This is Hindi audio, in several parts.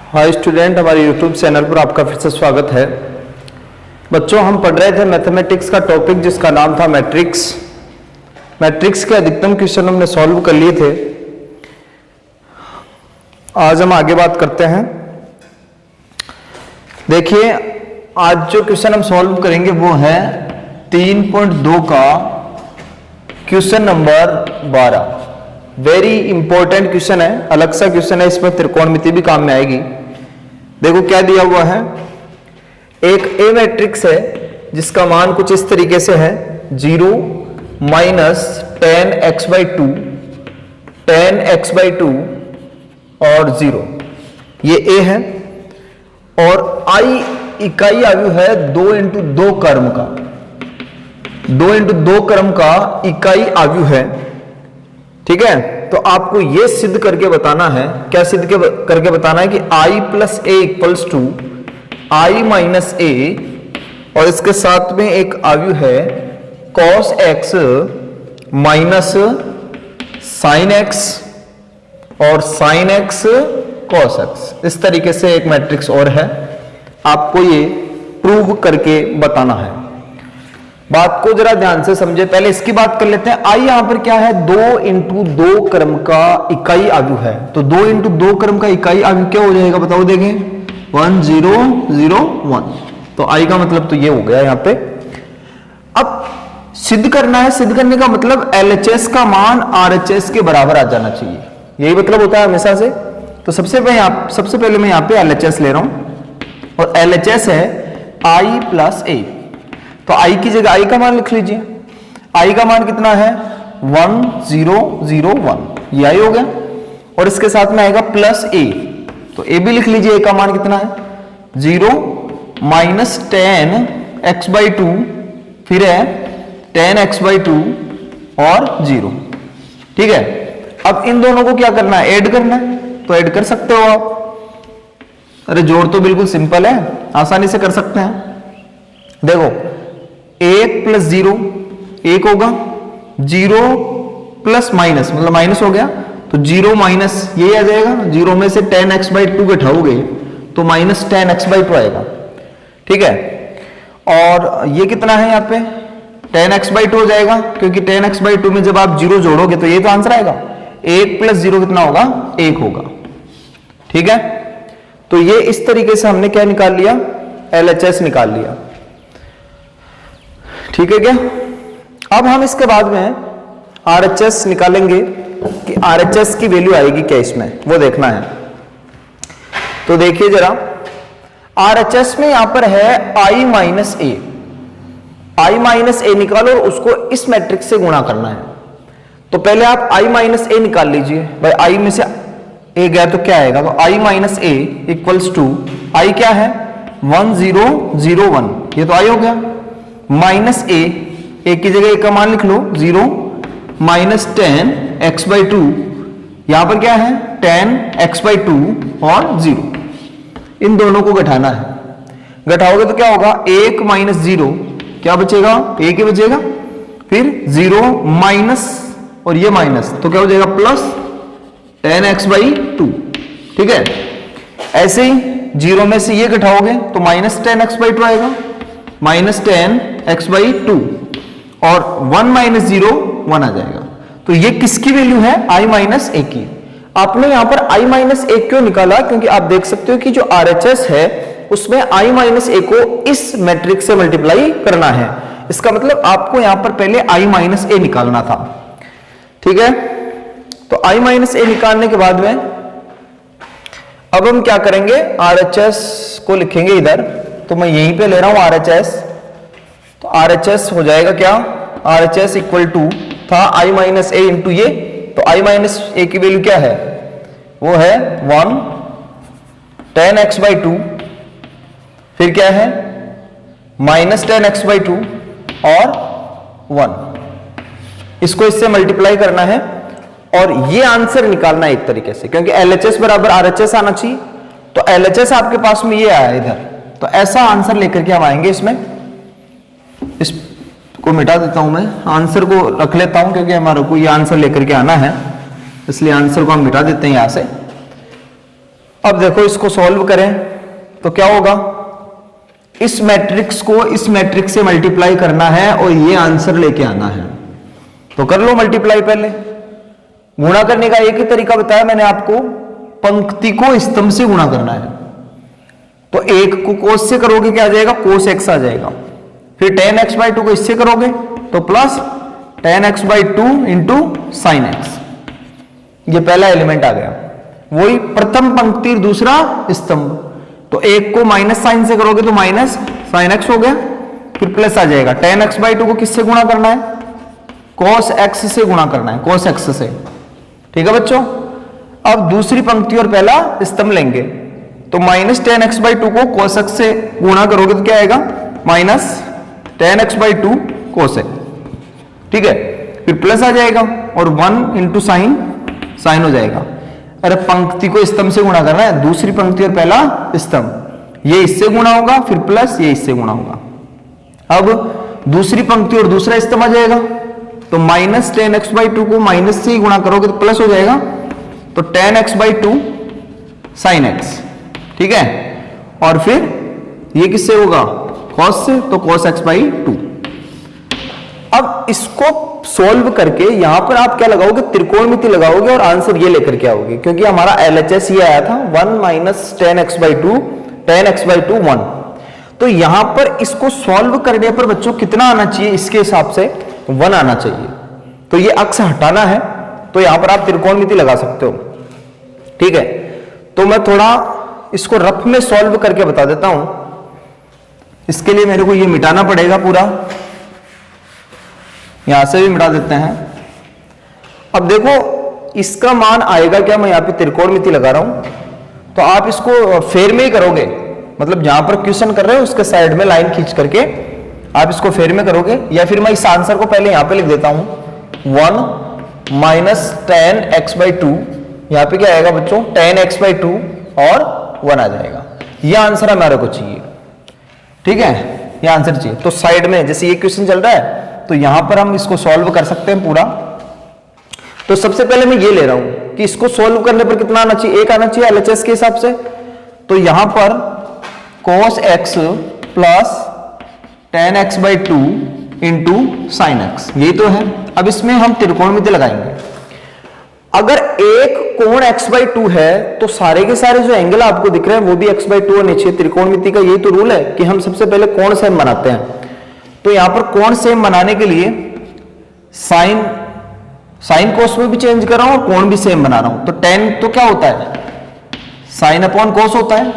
हाय स्टूडेंट, हमारे यूट्यूब चैनल पर आपका फिर से स्वागत है। बच्चों, हम पढ़ रहे थे मैथमेटिक्स का टॉपिक जिसका नाम था मैट्रिक्स। मैट्रिक्स के अधिकतम क्वेश्चन हमने सॉल्व कर लिए थे। आज हम आगे बात करते हैं। देखिए, आज जो क्वेश्चन हम सॉल्व करेंगे वो है 3.2 का question number 12। Very important question है, अलग सा क्वेश्चन है, इसमें त्रिकोणमिति भी काम में आएगी। देखो क्या दिया हुआ है, एक ए मैट्रिक्स है जिसका मान कुछ इस तरीके से है 0 - 10x/2 10x/2 और 0, ये ए है। और आई इकाई आयु है 2 × 2 क्रम का, 2 × 2 क्रम का इकाई आयु है। ठीक है, तो आपको यह सिद्ध करके बताना है, क्या सिद्ध करके बताना है कि i + a = i - a, और इसके साथ में एक आयु है cos x - sin x और sin x cos x। इस तरीके से एक मैट्रिक्स और है, आपको ये प्रूव करके बताना है। बात को जरा ध्यान से समझे। पहले इसकी बात कर लेते हैं। आई यहां पर क्या है, 2 × 2 क्रम का इकाई आयु है। तो 2 × 2 क्रम का इकाई आयु क्या हो जाएगा, बताओ देखें, 1 0 0 1। तो आई का मतलब तो ये हो गया यहां पे। अब सिद्ध करना है, सिद्ध करने का मतलब LHS का मान RHS के बराबर आ जाना चाहिए, यही मतलब होता है हमेशा से। तो सबसे पहले मैं यहां पे LHS ले रहा हूं, और LHS है i + a। तो i की जगह i का मान लिख लीजिए। i का मान कितना है, 1 0 0 1, ये i हो गया। और इसके साथ में आएगा +a, तो a भी लिख लीजिए। a का मान कितना है, 0 - 10x/2, फिर है 10x/2 और 0। ठीक है, अब इन दोनों को क्या करना है, ऐड करना है। तो ऐड कर सकते हो आप। अरे जोड़ तो बिल्कुल सिंपल है, आसानी से कर सकते हैं। देखो, 1 + 0 1 होगा, 0 + माइनस मतलब माइनस हो गया, तो 0 - ये आ जाएगा। 0 में से 10x/2 घटाओगे तो -10x/2 आएगा। ठीक है, और ये कितना है यहाँ पे, 10x/2 हो जाएगा, क्योंकि 10x/2 में जब आप 0 जोड़ोगे तो ये तो आंसर आएगा। 1 + 0 कितना होगा, 1 होगा। ठीक है, तो ये इस तरीके से हमने क्या निकाल लिया, LHS निकाल लिया। ठीक है क्या। अब हम इसके बाद में RHS निकालेंगे कि RHS की वैल्यू आएगी क्या इसमें, वो देखना है। तो देखिए जरा, RHS में यहां पर है i - a। i - a निकालो और उसको इस मैट्रिक्स से गुणा करना है। तो पहले आप i - a निकाल लीजिए। भाई i में से a गया तो क्या आएगा, तो i - a = i क्या है, 1 0 0 1, ये तो i हो गया। -a की जगह a का मान लिख लो, 0 - 10x/2, यहां पर क्या है 10x/2 और 0। इन दोनों को घटाना है। घटाओगे तो क्या होगा, 1 - 0 क्या बचेगा, 1 ही बचेगा। फिर 0 माइनस और ये माइनस, तो क्या हो जाएगा, +10x/2। ठीक है, ऐसे ही 0 में से ये घटाओगे तो -10x/2 आएगा, -10x/2, और 1 - 0 1 आ जाएगा। तो ये किसकी वैल्यू है, i - a की। आपने यहां पर i - a क्यों निकाला, क्योंकि आप देख सकते हो कि जो RHS है उसमें i - a को इस मैट्रिक्स से मल्टीप्लाई करना है। इसका मतलब आपको यहां पर पहले i - a निकालना था। ठीक है, तो i - a निकालने के बाद में अब हम क्या करेंगे, RHS को लिखेंगे इधर। तो मैं यहीं पे ले रहा हूं RHS, तो RHS हो जाएगा क्या, RHS = था i - a इंटू ये। तो i - a की वैल्यू क्या है, वो है 1 10x/2, फिर क्या है -10x/2 और 1। इसको इससे मल्टीप्लाई करना है और ये आंसर निकालना है एक तरीके से, क्योंकि LHS बराबर RHS आना चाहिए। तो LHS आपके पास में ये आया इधर, तो ऐसा आंसर लेकर के हम आएंगे इसमें। इसको मिटा देता हूं मैं, आंसर को रख लेता हूं, क्योंकि हमारे को ये आंसर लेकर के आना है, इसलिए आंसर को हम मिटा देते हैं यहां से। अब देखो इसको सॉल्व करें तो क्या होगा, इस मैट्रिक्स को इस मैट्रिक्स से मल्टीप्लाई करना है और ये आंसर लेके आना है। तो कर लो मल्टीप्लाई। पहले गुणा करने का एक ही तरीका बताया मैंने आपको, पंक्ति को स्तंभ से गुणा करना है। तो एक को कोस से करोगे क्या आ जाएगा, कोस एक्स आ जाएगा। फिर tan x/2 को इससे करोगे तो plus tan x/2 into sine x. ये पहला एलिमेंट आ गया, वही प्रथम पंक्ति दूसरा स्तंभ। तो एक को माइनस साइन से करोगे तो माइनस साइन एक्स हो गया, फिर प्लस आ जाएगा। tan x/2 को किससे गुणा करना है, cos x से गुणा करना है, cos x से। ठीक है बच्चों। अब दूसरी पंक्ति और पहला स्तंभ लेंगे तो माइनस tan x/2 को cos x से गुणा करोगे तो क्या आएगा, minus tan x/2 cos x। ठीक है, फिर प्लस आ जाएगा और 1 इंटू साइन, साइन हो जाएगा। अरे पंक्ति को स्तंभ से गुणा करना है, दूसरी पंक्ति और पहला स्तंभ, ये इससे गुणा होगा, फिर प्लस ये इससे गुणा होगा। अब दूसरी पंक्ति और दूसरा स्तंभ आ जाएगा तो माइनस tan x/2 को माइनस से ही गुणा करोगे तो प्लस हो जाएगा, तो tan x/2 sin x। ठीक है, और फिर ये किससे होगा, cos से, तो cos x/2। अब इसको सॉल्व करके यहां पर आप क्या लगाओगे, त्रिकोणमिति लगाओगे और आंसर ये लेकर के आओगे, क्योंकि हमारा LHS ये आया था 1 minus tan x/2, tan x/2 1। तो यहां पर इसको सॉल्व करने पर बच्चों कितना आना चाहिए, इसके हिसाब से 1 आना चाहिए। तो ये अक्ष हटाना है, तो यहां पर आप त्रिकोणमिति लगा सकते हो। ठीक है, तो मैं थोड़ा इसको रफ में सॉल्व करके बता देता हूं। इसके लिए मेरे को ये मिटाना पड़ेगा पूरा, यहां से भी मिटा देते हैं। अब देखो इसका मान आएगा क्या, मैं यहां पे त्रिकोणमिति लगा रहा हूं, तो आप इसको फेर में ही करोगे, मतलब जहां पर क्वेश्चन कर रहे हो उसके साइड में लाइन खींच करके आप इसको फेर में करोगे, या फिर मैं इस आंसर को पहले यहां पे लिख देता हूं 1 माइनस tan x/2, यहां पे क्या आएगा बच्चों, tan x/2 और 1 आ जाएगा। यह आंसर हमारे को चाहिए। ठीक है, यह आंसर चाहिए। तो साइड में जैसे ये क्वेश्चन चल रहा है तो यहां पर हम इसको सॉल्व कर सकते हैं पूरा। तो सबसे पहले मैं ये ले रहा हूं कि इसको सॉल्व करने पर कितना आना चाहिए, 1 आना चाहिए LHS के हिसाब से। तो यहां पर cos x plus tan x/2 into sine x, यही तो है। अब इसमें हम त्रिकोणमिति लगाएंगे। अगर एक कोण x/2 है तो सारे के सारे जो एंगल आपको दिख रहे हैं वो भी x/2 होने चाहिए। त्रिकोणमिति का यही तो रूल है कि हम सबसे पहले कोण सेम बनाते हैं। तो यहां पर कोण सेम बनाने के लिए साइन कोस में भी चेंज कर रहा हूं और कोण भी सेम बना रहा हूं। तो tan तो क्या होता है, साइन अपॉन कोस होता है।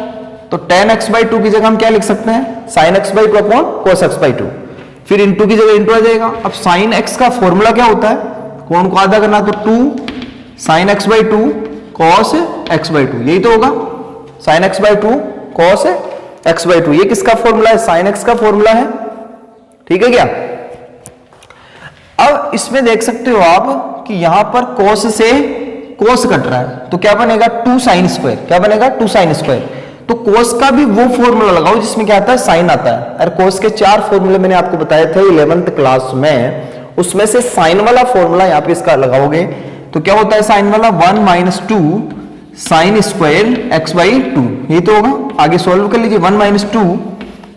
तो tan x/2 की जगह हम क्या लिख सकते हैं, sin x/2 upon cos x/2, फिर इंटू की जगह इंटू आ जाएगा। अब sin x का फॉर्मूला क्या होता है, कोण को आधा करना, तो 2 sin x/2 cos x/2, यही तो होगा, sin x/2 cos x/2। ये किसका फॉर्मूला है, sin x का फॉर्मूला है। ठीक है क्या। अब इसमें देख सकते हो आप कि यहां पर cos से cos कट रहा है, तो क्या बनेगा 2 sin स्क्वायर, क्या बनेगा 2 sin स्क्वायर। तो cos का भी वो फॉर्मूला लगाओ जिसमें क्या आता है, sin आता है। और cos के 4 फॉर्मूले मैंने आपको बताए थे 11th क्लास में, उसमें से sin वाला फॉर्मूला यहां पे इसका लगाओगे तो क्या होता है, sin वाला 1 माइनस 2 sin स्क्वायर x/2, यही तो होगा। आगे सॉल्व कर लीजिए, 1 माइनस 2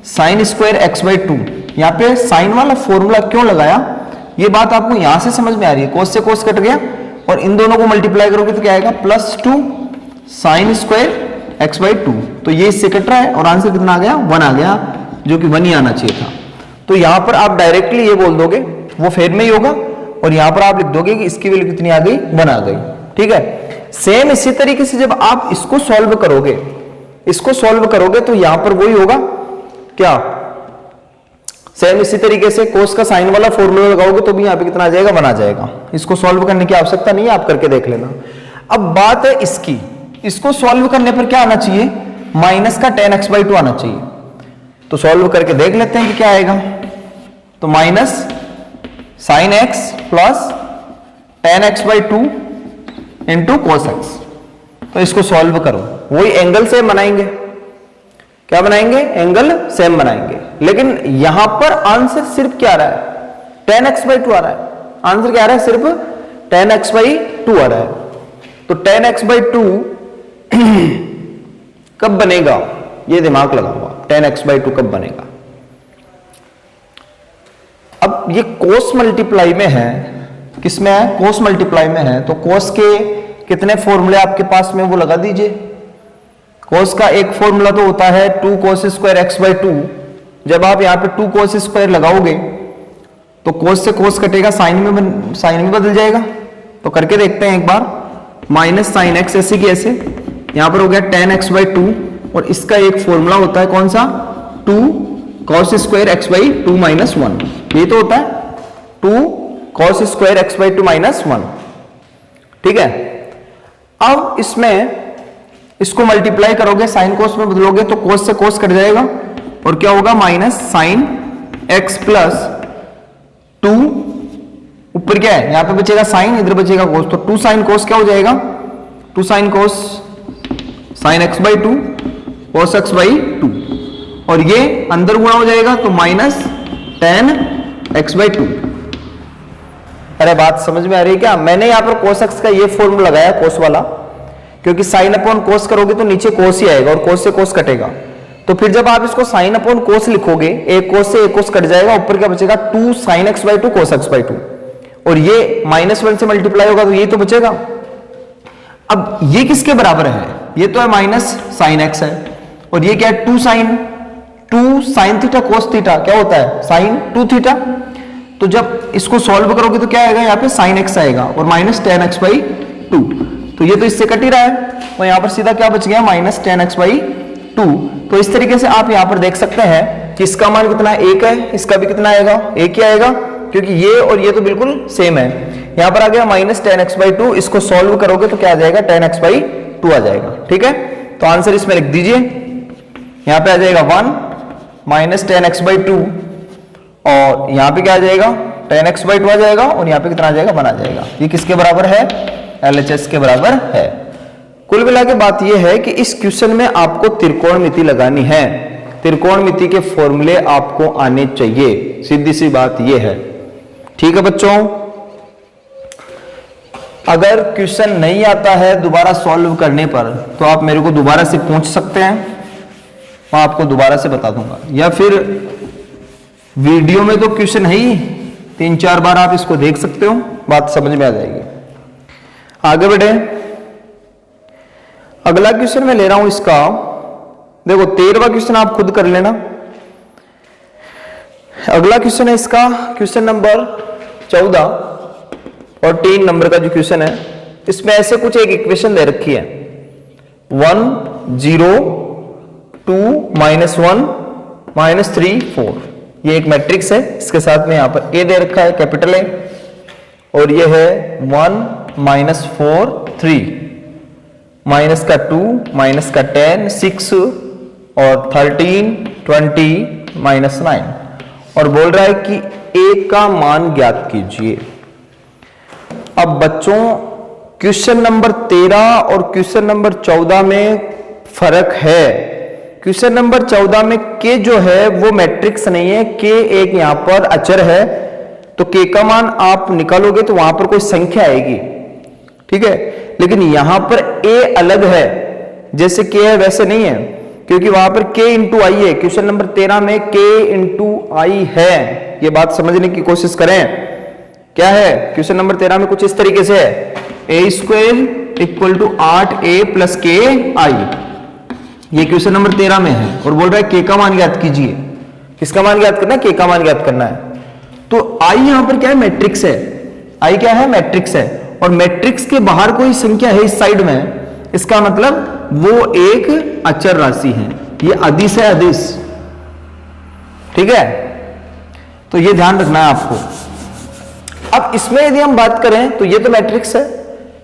sin स्क्वायर x/2। यहाँ पे sin वाला फॉर्मूला क्यों लगाया, ये बात आपको यहां से समझ में आ रही है। cos से cos कट गया और इन दोनों को मल्टीप्लाई करोगे तो क्या आएगा, +2 sin स्क्वायर x/2। तो ये इससे कट रहा है और आंसर कितना आ गया, 1 आ गया, जो कि 1 ही आना चाहिए था। तो यहां पर आप डायरेक्टली ये बोल दोगे, वो फेर में ही होगा, और यहां पर आप लिख दोगे कि इसकी वैल्यू कितनी आ गई, 1 आ गई। ठीक है। सेम इसी तरीके से जब आप इसको सॉल्व करोगे, तो यहां पर वही होगा क्या, सेम इसी तरीके से cos का साइन वाला फॉर्मूला लगाओगे तो भी यहां पे कितना आ जाएगा, 1 आ जाएगा। इसको सॉल्व करने की आवश्यकता नहीं है, आप करके देख लेना। अब बात है इसकी, इसको सॉल्व करने पर क्या आना चाहिए, माइनस का tan x/2 आना चाहिए। तो सॉल्व करके देख लेते हैं कि क्या आएगा। तो minus sin x plus tan x/2 into cos x। तो इसको सॉल्व करो, वही एंगल सेम बनाएंगे। क्या बनाएंगे, एंगल सेम बनाएंगे। लेकिन यहां पर आंसर सिर्फ क्या आ रहा है, tan x/2 आ रहा है। आंसर क्या आ रहा है, सिर्फ tan x/2 आ रहा है। तो tan x/2 कब बनेगा, ये दिमाग लगाओ, 10x/2 कब बनेगा। अब ये कोस मल्टीप्लाई में है, किसमें है, कोस मल्टीप्लाई में है, तो कोस के कितने फॉर्मूले आपके पास में वो लगा दीजिए। कोस का एक फॉर्मूला तो होता है 2 cos स्क्वायर x/2। जब आप यहाँ पे 2 cos स्क्वायर लगाओगे तो कोस से कोस कटेगा, साइन में बदल जाएगा। तो करके देखते हैं एक बार, माइनस साइन एक्स ऐसे की ऐसे, यहां पर हो गया 10x/2 और इसका एक फॉर्मूला होता है कौन सा, 2 cos स्क्वायर x/2 माइनस 1, ये तो होता है 2 cos स्क्वायर x/2 माइनस 1। ठीक है, अब इसमें इसको मल्टीप्लाई करोगे, साइन कोस में बदलोगे तो कोस से कोस कट जाएगा और क्या होगा, माइनस साइन एक्स प्लस 2, ऊपर क्या है, यहां पे बचेगा साइन, इधर बचेगा कोस, तो 2 साइन कोस क्या हो जाएगा, 2 sine cos sign x/2 cos x/2 और ये अंदर गुणा हो जाएगा तो माइनस 10x/2। अरे बात समझ में आ रही है क्या। मैंने यहां पर cos x का ये फॉर्मूला लगाया कोस वाला, क्योंकि साइन अपॉन कोस करोगे तो नीचे कोस ही आएगा और कोस से कोस कटेगा। तो फिर जब आप इसको साइन अपॉन कोस लिखोगे, एक कोस से एक कोस कट जाएगा, ऊपर क्या बचेगा 2 sin x/2 cos x/2 और ये -1 से मल्टीप्लाई होगा तो ये तो बचेगा। अब ये किसके बराबर है, ये तो है माइनस साइन एक्स है और ये क्या है 2 sin थीटा cos थीटा क्या होता है साइन 2 थीटा। तो जब इसको सॉल्व करोगे तो क्या आएगा, यहाँ पे साइन एक्स आएगा और माइनस 10x/2, तो ये तो इससे कट ही रहा है और यहाँ पर सीधा क्या बच गया, माइनस 10x/2। तो इस तरीके से आप यहाँ पर देख सकते हैं कि इसका मान कितना है, 1 है, इसका भी कितना आएगा, 1 ही आएगा, क्योंकि ये और ये तो बिल्कुल सेम है। यहां पर आ गया माइनस 10x/2, इसको सॉल्व करोगे तो क्या आ जाएगा, 10x/2 आ जाएगा। ठीक है, तो आंसर इसमें लिख दीजिए, यहां पे आ जाएगा 1 माइनस 10x/2 और यहां पे क्या आ जाएगा, 10x/2 आ जाएगा और यहां पे कितना आ जाएगा, 1 आ जाएगा। ये किसके बराबर है, LHS के बराबर है। कुल मिला के बात यह है कि इस क्वेश्चन में आपको त्रिकोणमिति लगानी है, त्रिकोणमिति के फॉर्मूले आपको आने चाहिए, सीधी सी बात यह है। ठीक है बच्चों, अगर क्वेश्चन नहीं आता है दोबारा सॉल्व करने पर तो आप मेरे को दोबारा से पूछ सकते हैं, मैं आपको दोबारा से बता दूंगा, या फिर वीडियो में तो क्वेश्चन है ही, 3-4 बार आप इसको देख सकते हो, बात समझ में आ जाएगी। आगे बढ़े, अगला क्वेश्चन मैं ले रहा हूं इसका, देखो 13वां क्वेश्चन आप खुद कर लेना। अगला क्वेश्चन है इसका क्वेश्चन नंबर 14 और 3 नंबर का जो क्वेश्चन है, इसमें ऐसे कुछ एक इक्वेशन दे रखी है 1 0 2 -1 -3 4। ये एक मैट्रिक्स है, इसके साथ में यहां पर ए दे रखा है, कैपिटल ए, और ये है 1 -4 3 माइनस का 2 माइनस का 10 6 और 13 20 -9 और बोल रहा है कि ए का मान ज्ञात कीजिए। अब बच्चों क्वेश्चन नंबर 13 और क्वेश्चन नंबर 14 में फर्क है। क्वेश्चन नंबर 14 में के जो है वो मैट्रिक्स नहीं है, के एक यहां पर अचर है, तो के का मान आप निकालोगे तो वहां पर कोई संख्या आएगी, ठीक है, लेकिन यहां पर ए अलग है, जैसे के है वैसे नहीं है, क्योंकि वहां पर k इंटू आई है। क्वेश्चन नंबर 13 में k इंटू आई है, ये बात समझने की कोशिश करें। क्या है क्वेश्चन नंबर 13 में, कुछ इस तरीके से है, a² equal to 8a plus के आई, ये क्वेश्चन नंबर 13 में है और बोल रहा है k का मान ज्ञात कीजिए। किसका मान ज्ञात करना है, k का मान ज्ञात करना है। तो i यहां पर क्या है, मैट्रिक्स है, i क्या है, मैट्रिक्स है, और मैट्रिक्स के बाहर कोई संख्या है इस साइड में, इसका मतलब वो एक अचर राशि है, ये अदिश है, अदिश, ठीक है, तो ये ध्यान रखना है आपको। अब इसमें यदि हम बात करें तो ये तो मैट्रिक्स है,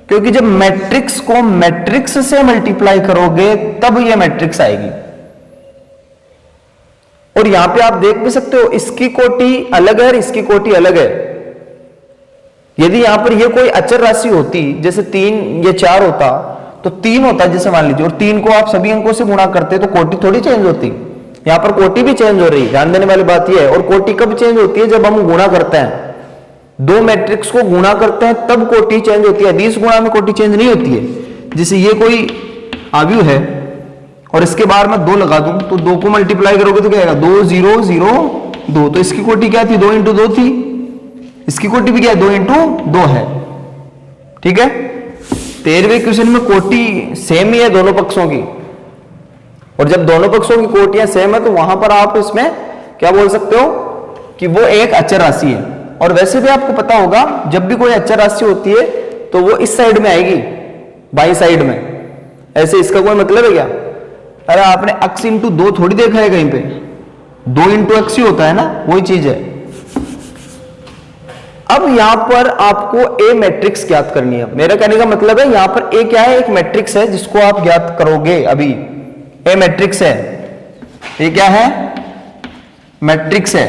क्योंकि जब मैट्रिक्स को मैट्रिक्स से मल्टीप्लाई करोगे तब ये मैट्रिक्स आएगी। और यहां पे आप देख भी सकते हो, इसकी कोटि अलग है और इसकी कोटि अलग है। यदि यहां पर ये कोई अचर राशि होती, जैसे 3 या 4 होता, तो 3 होता है जैसे मान लीजिए, और 3 को आप सभी अंकों से गुणा करते तो कोटि थोड़ी चेंज होती, यहां पर कोटि भी चेंज हो रही है, ध्यान देने वाली बात यह है। और कोटि कब चेंज होती है, जब हम गुणा करते हैं, दो मैट्रिक्स को गुणा करते हैं तब कोटि चेंज होती है, 20 गुणा में कोटि चेंज नहीं होती है। जैसे ये कोई आव्यूह है और इसके बाहर मैं 2 लगा दूं तो 2 को मल्टीप्लाई करोगे तो क्या आएगा 2 0 0 2। तो इसकी कोटि क्या थी 2 इंटू 2 थी, इसकी कोटि भी क्या है 2 इंटू 2 है। ठीक है, 13वें क्वेश्चन में कोटि सेम ही है दोनों पक्षों की, और जब दोनों पक्षों की कोटियां सेम है तो वहां पर आप इसमें क्या बोल सकते हो कि वो एक अचर राशि है। और वैसे भी आपको पता होगा जब भी कोई अचर राशि होती है तो वो इस साइड में आएगी, बाई साइड में। ऐसे इसका कोई मतलब है क्या? अरे आपने x इंटू 2 थोड़ी देखा है कहीं पे, 2 इंटू एक्स ही होता है ना, वही चीज है। अब यहां पर आपको ए मैट्रिक्स ज्ञात करनी है। मेरा कहने का मतलब है यहां पर ए क्या है, एक मैट्रिक्स है जिसको आप ज्ञात करोगे। अभी ए मैट्रिक्स है, ये क्या है मैट्रिक्स है।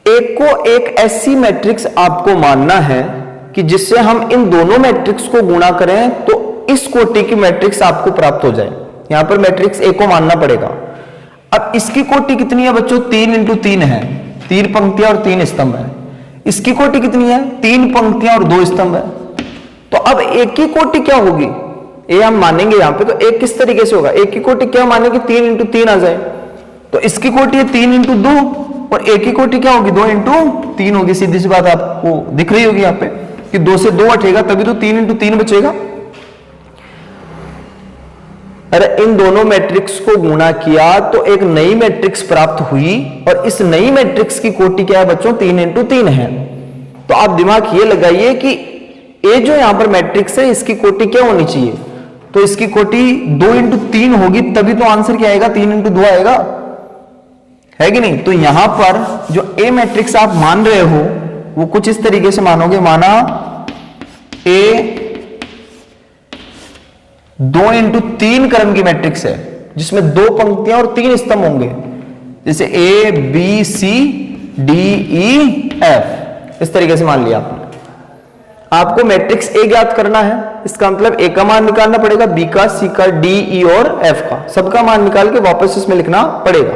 एक को एक ऐसी मैट्रिक्स आपको मानना है कि जिससे हम इन दोनों मैट्रिक्स को गुणा करें तो इस कोटि की मैट्रिक्स आपको प्राप्त हो जाए। यहां पर मैट्रिक्स ए को मानना पड़ेगा। अब इसकी कोटि कितनी है बच्चों, 3 इंटू 3 है, 3 पंक्तियां और 3 स्तंभ है। इसकी कोटि कितनी है, 3 पंक्तियां और 2 स्तंभ है। तो अब एक की कोटि क्या होगी, ए हम मानेंगे यहां पे, तो एक किस तरीके से होगा, एक की कोटि क्या मानेंगे 3 इंटू 3 आ जाए। तो इसकी कोटि है 3 इंटू 2 और एक की कोटि क्या होगी 2 इंटू 3 होगी। सीधी सी बात आपको दिख रही होगी यहां पे कि 2 से 2 हटेगा तभी तो 3 इंटू 3 बचेगा। अरे इन दोनों मैट्रिक्स को गुणा किया तो एक नई मैट्रिक्स प्राप्त हुई और इस नई मैट्रिक्स की कोटि क्या है बच्चों 3 इंटू 3 है। तो आप दिमाग ये लगाइए कि ये जो यहां पर मैट्रिक्स है इसकी कोटि क्या होनी चाहिए, तो इसकी कोटि 2 इंटू 3 होगी तभी तो आंसर क्या आएगा 3 इंटू 2 आएगा, है कि नहीं। तो यहां पर जो ए मैट्रिक्स आप मान रहे हो वो कुछ इस तरीके से मानोगे, माना ए 2 इंटू 3 क्रम की मैट्रिक्स है जिसमें 2 पंक्तियां और 3 स्तंभ होंगे, जैसे A B C D E F, इस तरीके से मान लिया आपने। आपको मैट्रिक्स ए ज्ञात करना है, इसका मतलब ए का मान निकालना पड़ेगा, बी का, सी का, डी ई और एफ का, सबका मान निकाल के वापस इसमें लिखना पड़ेगा।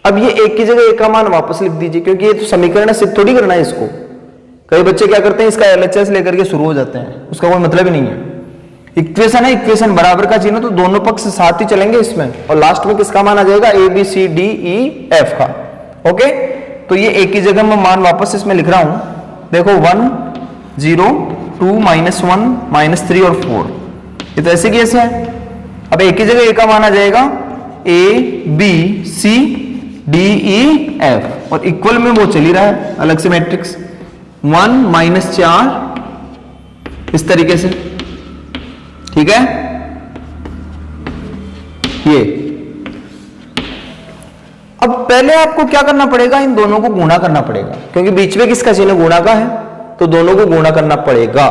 अब ये एक की जगह ए का मान वापस लिख दीजिए क्योंकि ये तो समीकरण है, सिद्ध थोड़ी करना है इसको। कई बच्चे क्या करते हैं इसका एलएचएस लेकर के शुरू हो जाते हैं, उसका कोई मतलब ही नहीं है। इक्वेशन है, इक्वेशन बराबर का चिन्ह, तो दोनों पक्ष साथ ही चलेंगे इसमें, और लास्ट में किसका मान आ जाएगा A B C D E F का। ओके, तो ये एक की जगह मैं मान वापस इसमें लिख रहा हूं, देखो 1 0 2 -1 -3 और 4, ये तो ऐसे की ऐसे है। अब एक ही जगह ए का मान आ जाएगा A B C D E F, और इक्वल में वो चल ही रहा है अलग से मैट्रिक्स 1 -4 इस तरीके से, ठीक है। ये अब पहले आपको क्या करना पड़ेगा, इन दोनों को गुणा करना पड़ेगा क्योंकि बीच में किसका चिन्ह गुणा का है, तो दोनों को गुणा करना पड़ेगा।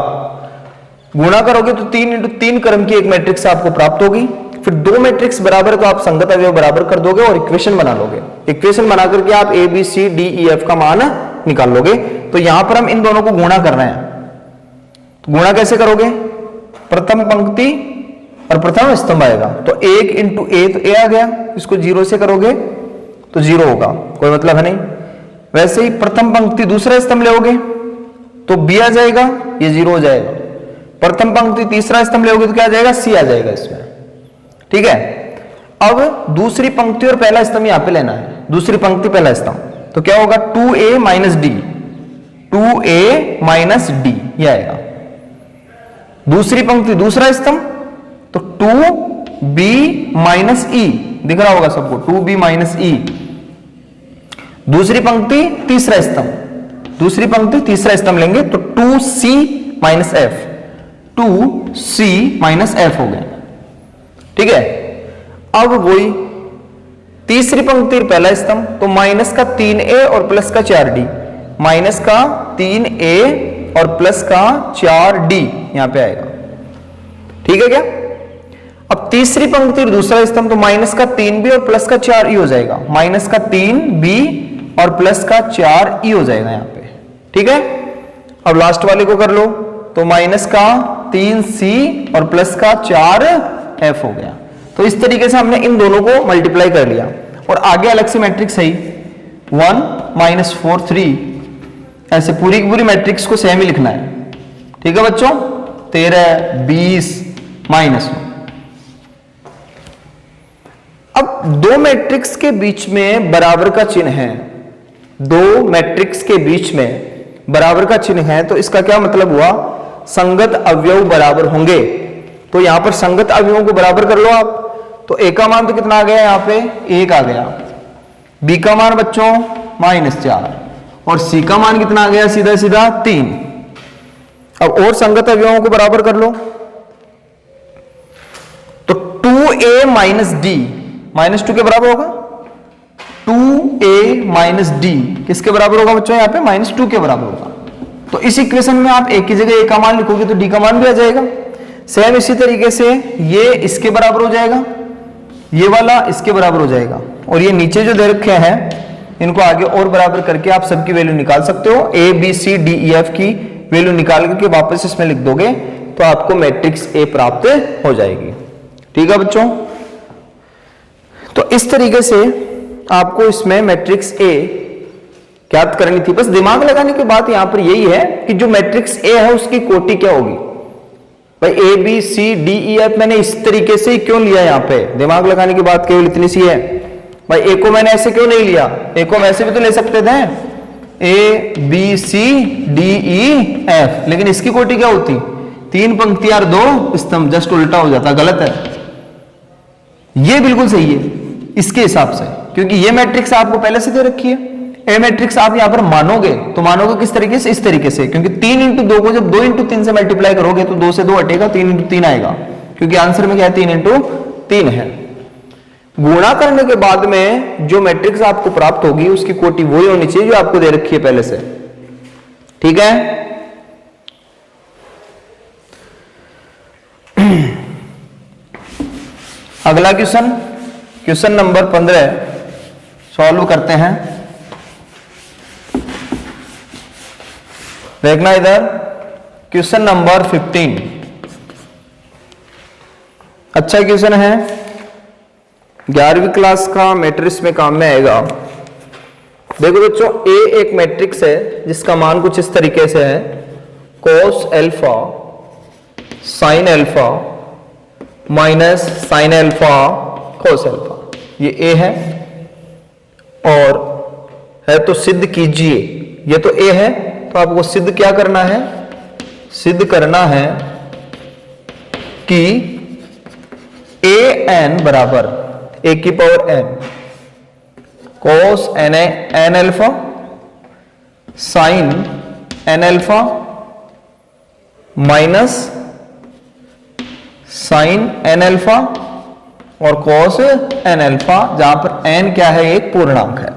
गुणा करोगे तो 3 इंटू 3 क्रम की एक मैट्रिक्स आपको प्राप्त होगी। फिर 2 मैट्रिक्स बराबर को आप संगत अवयव बराबर कर दोगे और इक्वेशन बना लोगे। इक्वेशन बना करके आप A B C D E F का मान निकाल लोगे। तो यहां पर हम इन दोनों को गुणा कर रहे हैं, तो गुणा कैसे करोगे, प्रथम पंक्ति और प्रथम स्तंभ आएगा, तो 1 इंटू ए, तो ए आ गया, इसको 0 से करोगे तो 0 होगा, कोई मतलब है नहीं। वैसे ही प्रथम पंक्ति दूसरा स्तंभ लोगे तो बी आ जाएगा, ये 0 हो जाएगा। प्रथम पंक्ति तीसरा स्तंभ लोगे तो क्या आ जाएगा, सी आ जाएगा इसमें, ठीक है। अब दूसरी पंक्ति और पहला स्तंभ यहां पे लेना है, दूसरी पंक्ति पहला स्तंभ, तो क्या होगा 2a minus D, 2a minus D ये आएगा। दूसरी पंक्ति दूसरा स्तंभ तो 2b माइनस ई, दिख रहा होगा सबको 2b माइनस ई। दूसरी पंक्ति तीसरा स्तंभ, दूसरी पंक्ति तीसरा स्तंभ लेंगे तो 2c minus F, 2c minus F हो गया, ठीक है। अब वही तीसरी पंक्ति पहला स्तंभ तो माइनस का 3a और प्लस का 4d, माइनस का 3a और प्लस का 4d यहां पे आएगा, ठीक है क्या। अब तीसरी पंक्ति दूसरा स्तंभ तो माइनस का 3b और प्लस का 4e हो जाएगा, माइनस का 3b और प्लस का 4e हो जाएगा यहां पे, ठीक है। अब लास्ट वाले को कर लो तो माइनस का 3c और प्लस का 4f हो गया। तो इस तरीके से हमने इन दोनों को मल्टीप्लाई कर लिया और आगे अलग से मैट्रिक्स है 1 -4 3, ऐसे पूरी की पूरी मैट्रिक्स को सेम ही लिखना है, ठीक है बच्चों। 13, 20, -9। अब दो मैट्रिक्स के बीच में बराबर का चिन्ह है, दो मैट्रिक्स के बीच में बराबर का चिन्ह है, तो इसका क्या मतलब हुआ, संगत अवयव बराबर होंगे। तो यहां पर संगत अवयवों को बराबर कर लो आप। तो ए का मान तो कितना आ गया, यहां पे 1 आ गया, बी का मान बच्चों -4 और सी का मान कितना आ गया, सीधा सीधा 3। अब और संगत अवयवों को बराबर कर लो। तो 2a माइनस डी -2 के बराबर होगा, 2a - d किसके बराबर होगा बच्चों, यहां पे -2 के बराबर होगा। तो इस इक्वेशन में आप एक की जगह a का मान लिखोगे तो d का मान भी आ जाएगा। सेम इसी तरीके से ये इसके बराबर हो जाएगा, ये वाला इसके बराबर हो जाएगा, और ये नीचे जो दे रखे हैं इनको आगे और बराबर करके आप सबकी वैल्यू निकाल सकते हो। a b c d e f की वैल्यू निकाल करके वापस इसमें लिख दोगे तो आपको मैट्रिक्स A प्राप्त हो जाएगी। ठीक है बच्चों, तो इस तरीके से आपको इसमें मैट्रिक्स A ज्ञात करनी थी। बस दिमाग लगाने की बात यहां पर यही है कि जो मैट्रिक्स A है उसकी कोटि क्या होगी। भाई A B C D E F मैंने इस तरीके से ही क्यों लिया, यहां पे दिमाग लगाने की बात केवल इतनी सी है। भाई A को मैंने ऐसे क्यों नहीं लिया, A को हम ऐसे भी तो ले सकते थे, A B C D E F, लेकिन इसकी कोटि क्या होती, 3 पंक्तियां और 2 स्तंभ, जस्ट उल्टा हो जाता, गलत है। ये बिल्कुल सही है इसके हिसाब से, क्योंकि ये मैट्रिक्स आपको पहले से दे रखी है। ए मैट्रिक्स आप यहां पर मानोगे तो मानोगे किस तरीके से, इस तरीके से, क्योंकि 3 × 2 को जब 2 × 3 से मल्टीप्लाई करोगे तो 2 से 2 हटेगा, 3 × 3 आएगा, क्योंकि आंसर में क्या है, 3 × 3 है। गुणा करने के बाद में जो मैट्रिक्स आपको प्राप्त होगी उसकी कोटि वही होनी चाहिए जो आपको दे रखी है पहले से। ठीक है, अगला क्वेश्चन नंबर 15 सॉल्व करते हैं। देखना इधर, क्वेश्चन नंबर 15 अच्छा क्वेश्चन है, 11वीं क्लास का मैट्रिक्स में काम में आएगा। देखो बच्चों, A एक मैट्रिक्स है जिसका मान कुछ इस तरीके से है, cos alpha sin alpha minus sin alpha cos alpha, ये A है और है तो सिद्ध कीजिए। ये तो A है तो आपको सिद्ध क्या करना है, सिद्ध करना है कि an बराबर a की power n cos n alpha sin n alpha minus sin n alpha और cos n अल्फा, जहां पर n क्या है, एक पूर्णांक है।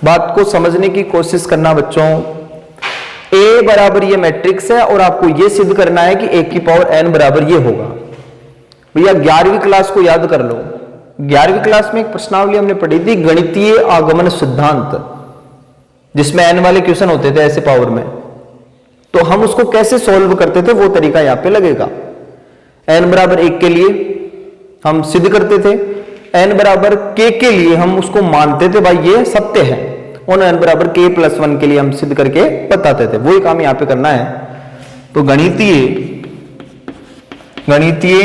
बात को समझने की कोशिश करना बच्चों, A बराबर ये मैट्रिक्स है और आपको ये सिद्ध करना है कि a की पावर n बराबर ये होगा। भैया 11वीं क्लास को याद कर लो, 11वीं क्लास में एक प्रश्नावली हमने पढ़ी थी, गणितीय आगमन सिद्धांत, जिसमें n वाले क्वेश्चन होते थे ऐसे पावर में। तो हम उसको कैसे सॉल्व करते थे वो तरीका यहां पे लगेगा। n बराबर 1 के लिए हम सिद्ध करते थे, n बराबर k के लिए हम उसको मानते थे भाई ये सत्य है, और n बराबर k+1 के लिए हम सिद्ध करके बताते थे। वही काम यहां पे करना है। तो गणितीय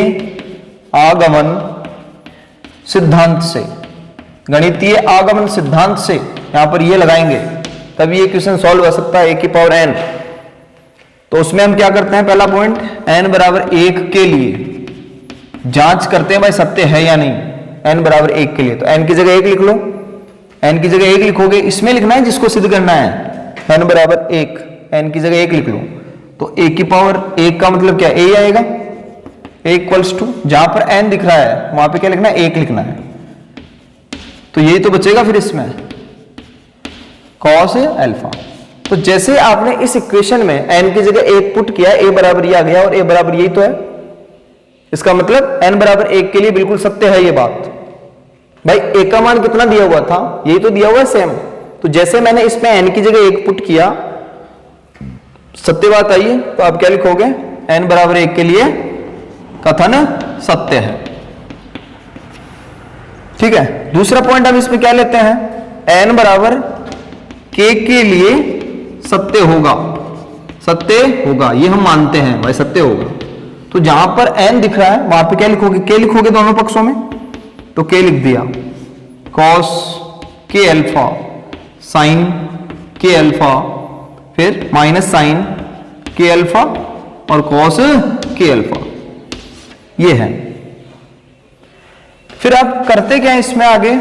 आगमन सिद्धांत से, गणितीय आगमन सिद्धांत से यहां पर ये लगाएंगे तभी ये क्वेश्चन सॉल्व हो सकता है, a की पावर n। तो उसमें हम क्या करते हैं, पहला पॉइंट n बराबर 1 के लिए जांच करते हैं भाई सत्य है या नहीं, n बराबर 1 के लिए। तो n की जगह 1 लिख लो, n की जगह 1 लिखोगे, इसमें लिखना है जिसको सिद्ध करना है, n बराबर 1, n की जगह 1 लिख लो। तो a की पावर 1 का मतलब क्या, a आएगा, a इक्वल्स टू, जहां पर n दिख रहा है वहां पे क्या लिखना है, 1 लिखना है। तो यही तो बचेगा फिर इसमें cos अल्फा। तो जैसे आपने इस इक्वेशन में n की जगह 1 पुट किया, a बराबर ये आ गया और a बराबर यही तो है। इसका मतलब n बराबर 1 के लिए बिल्कुल सत्य है ये बात। भाई a का मान कितना दिया हुआ था, यही तो दिया हुआ है सेम। तो जैसे मैंने इसमें n की जगह 1 पुट किया, सत्य बात आई है। तो आप क्या लिखोगे, n बराबर 1 के लिए कथन सत्य है। ठीक है, दूसरा पॉइंट हम इसमें क्या लेते हैं, n बराबर k के लिए सत्य होगा। सत्य होगा, ये हम मानते हैं भाई सत्य होगा। तो जहां पर n दिख रहा है वहां पे क्या लिखोगे, k लिखोगे दोनों पक्षों में, तो k लिख दिया, cos k alpha sign k alpha, फिर माइनस साइन k अल्फा और cos k अल्फा, ये है। फिर आप करते क्या है इसमें आगे,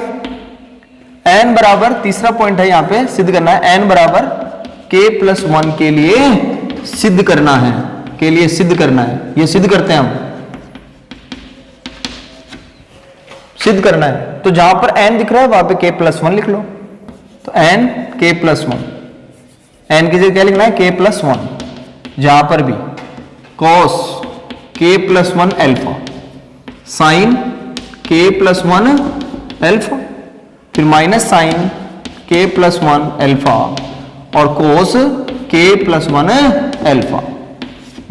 n बराबर, तीसरा पॉइंट है यहां पे सिद्ध करना है, n बराबर k+1 के लिए सिद्ध करना है, के लिए सिद्ध करना है, ये सिद्ध करते हैं हम, सिद्ध करना है। तो जहां पर n दिख रहा है वहां पे k+1 लिख लो, तो n k+1, n की जगह क्या लिखना है, k+1, जहां पर भी cos k+1 alpha sign k+1 alpha, फिर माइनस साइन k+1 अल्फा और cos k+1 अल्फा,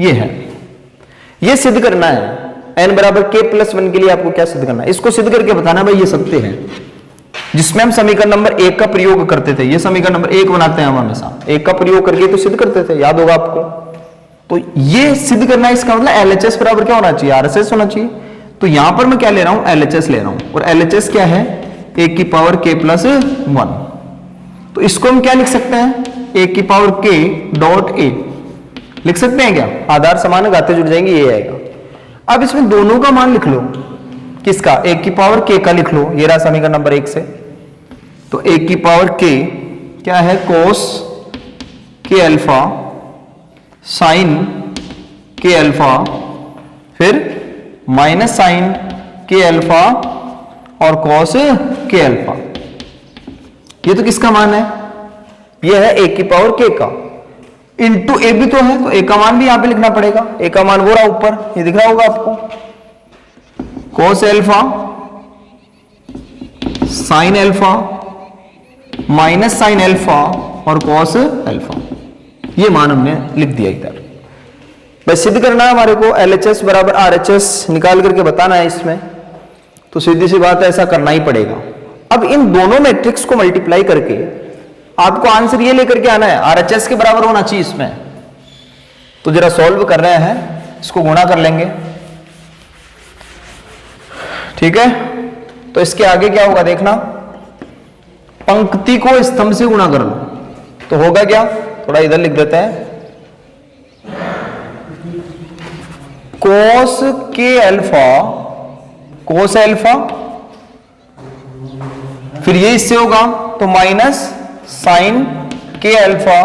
ये है। ये सिद्ध करना है, n बराबर k+1 के लिए आपको क्या सिद्ध करना है, इसको सिद्ध करके बताना भाई ये सत्य है, जिसमें हम समीकरण नंबर 1 का प्रयोग करते थे। ये समीकरण नंबर 1 बनाते हैं हम हमेशा, 1 का प्रयोग करके तो सिद्ध करते थे, याद होगा आपको। तो ये सिद्ध करना है, इसका मतलब LHS बराबर क्या होना चाहिए, RHS होना चाहिए। तो यहां पर मैं क्या ले रहा हूं, LHS ले रहा हूं, और LHS क्या है, 1 की पावर k+1। तो इसको हम क्या लिख सकते हैं, 1 की पावर k डॉट a लिख सकते हैं क्या, आधार समान गाते जुड़ जाएंगे, ये आएगा। अब इसमें दोनों का मान लिख लो, किसका, 1 की पावर k का लिख लो, ये रहा समीकरण नंबर 1 से। तो 1 की पावर k क्या है, cos k alpha sign k alpha, फिर माइनस साइन k अल्फा और cos k अल्फा, ये तो किसका मान है, ये है 1 की पावर k का, इंटू a भी तो है, तो a का मान भी यहां पे लिखना पड़ेगा। a का मान वो रहा ऊपर, ये दिख रहा होगा आपको, cos alpha sine alpha minus sine alpha और cos अल्फा, ये मान हमने लिख दिया इधर। बस सिद्ध करना है हमारे को, LHS बराबर RHS निकाल करके बताना है इसमें, तो सीधी सी बात है ऐसा करना ही पड़ेगा। अब इन दोनों मैट्रिक्स को मल्टीप्लाई करके आपको आंसर ये लेकर के आना है, RHS के बराबर होना चाहिए इसमें। तो जरा सॉल्व कर रहे हैं, इसको गुणा कर लेंगे, ठीक है। तो इसके आगे क्या होगा देखना, पंक्ति को स्तंभ से गुणा कर लो, तो होगा क्या, थोड़ा इधर लिख देते हैं, cos k alpha, cos alpha, फिर ये इससे होगा तो माइनस साइन k अल्फा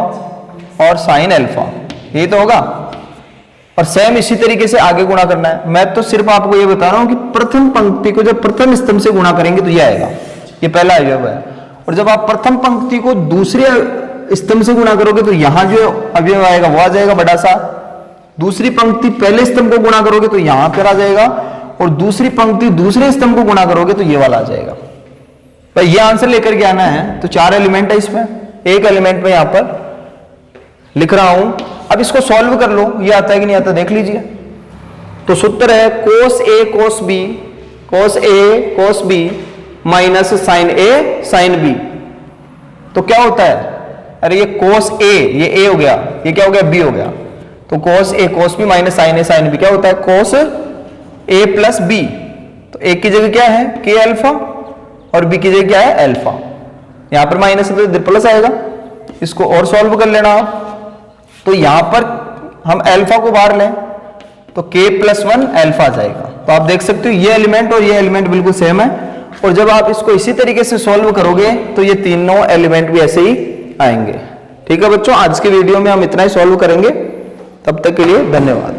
और साइन अल्फा, ये तो होगा। और सेम इसी तरीके से आगे गुणा करना है। मैं तो सिर्फ आपको ये बता रहा हूं कि प्रथम पंक्ति को जब प्रथम स्तंभ से गुणा करेंगे तो ये आएगा, ये पहला अवयव है। और जब आप प्रथम पंक्ति को दूसरे स्तंभ से गुणा करोगे तो यहां जो अवयव आएगा वो आ जाएगा बड़ा सा। दूसरी पंक्ति पहले स्तंभ को गुणा करोगे तो यहां पर आ जाएगा, और दूसरी पंक्ति दूसरे स्तंभ को गुणा करोगे तो ये वाला आ जाएगा। तो ये आंसर लेकर के आना है। तो 4 एलिमेंट है इसमें, एक एलिमेंट में यहां पर लिख रहा हूं। अब इसको सॉल्व कर लो, ये आता है कि नहीं आता देख लीजिए। तो सूत्र है cos A cos B minus sine A sine B। तो क्या होता है, अरे ये cos A, ये A हो गया, ये क्या हो गया, B हो गया। तो cos A cos B minus sine A sine B क्या होता है, cos A प्लस B। तो A की जगह क्या है k अल्फा और B की जगह क्या है अल्फा। यहां पर माइनस है तो इधर प्लस आएगा। इसको और सॉल्व कर लेना आप। तो यहां पर हम अल्फा को बाहर लें तो k+1 अल्फा आ जाएगा। तो आप देख सकते हो ये एलिमेंट और ये एलिमेंट बिल्कुल सेम है। और जब आप इसको इसी तरीके से सॉल्व करोगे तो ये तीनों एलिमेंट भी ऐसे ही आएंगे। ठीक है बच्चों, आज के वीडियो में हम इतना ही सॉल्व करेंगे। तब तक के लिए धन्यवाद।